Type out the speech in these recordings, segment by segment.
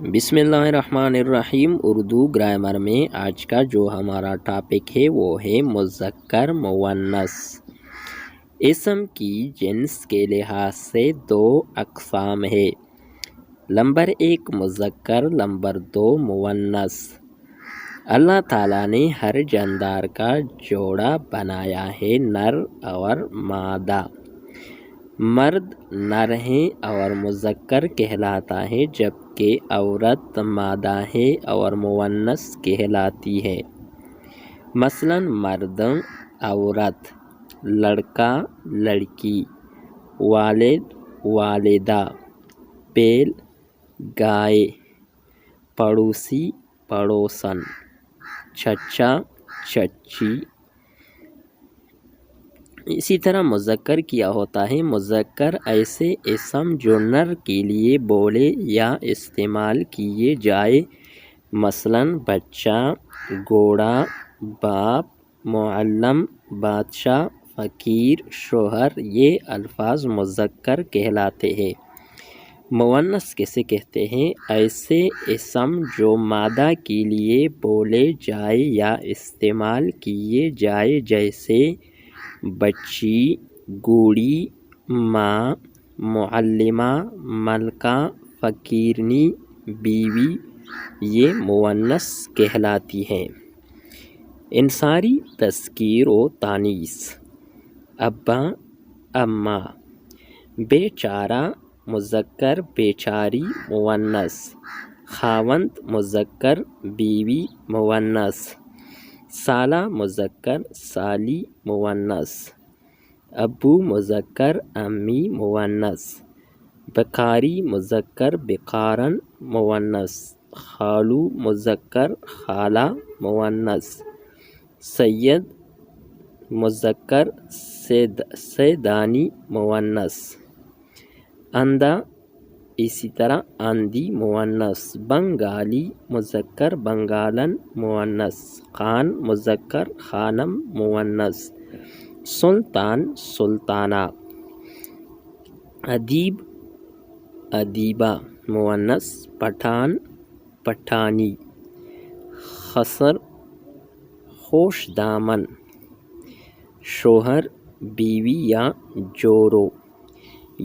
بسم اللہ الرحمن الرحیم۔ اردو گرامر میں آج کا جو ہمارا ٹاپک ہے وہ ہے مذکر مؤنث۔ اسم کی جنس کے لحاظ سے دو اقسام ہے، نمبر 1 مذکر، نمبر 2 مؤنث۔ اللہ تعالیٰ نے ہر جاندار کا جوڑا بنایا ہے، نر اور مادہ۔ مرد نر ہے اور مذکر کہلاتا ہے، جبکہ عورت مادہ ہے اور مؤنث کہلاتی ہے۔ مثلا مرد عورت، لڑکا لڑکی، والد والدہ، بیل گائے، پڑوسی پڑوسن، چچا چچی۔ اسی طرح مذکر کیا ہوتا ہے؟ مذکر ایسے اسم جو نر کے لیے بولے یا استعمال کیے جائے، مثلا بچہ، گھوڑا، باپ، معلم، بادشاہ، فقیر، شوہر، یہ الفاظ مذکر کہلاتے ہیں۔ مؤنث کیسے کہتے ہیں؟ ایسے اسم جو مادہ کے لیے بولے جائے یا استعمال کیے جائے، جیسے بچی، گھوڑی، ماں، معلمہ، ملکہ، فقیرنی، بیوی، یہ مؤنث کہلاتی ہیں۔ انصاری تذکیر و تانیث: ابا، اماں۔ بیچارہ مذکر، بیچاری مؤنث۔ خاوند مذکر، بیوی مؤنث۔ سالہ مذکر، سالی مؤنث۔ ابو مذکر، امی مؤنث۔ بکاری مذکر، بکارن مؤنث۔ خالو مذکر، خالہ مؤنث۔ سید مذکر، سیدانی مؤنث۔ اندھا اسی طرح اندھی مؤنث۔ بنگالی مذکر، بنگالن مؤنث۔ خان مذکر، خانم مؤنث۔ سلطان سلطانہ۔ ادیب ادیبہ مؤنث۔ پٹھان پٹھانی۔ خسر خوش دامن۔ شوہر بیوی یا جورو۔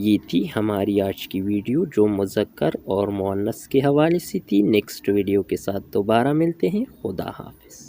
یہ تھی ہماری آج کی ویڈیو جو مذکر اور مؤنث کے حوالے سے تھی۔ نیکسٹ ویڈیو کے ساتھ دوبارہ ملتے ہیں۔ خدا حافظ۔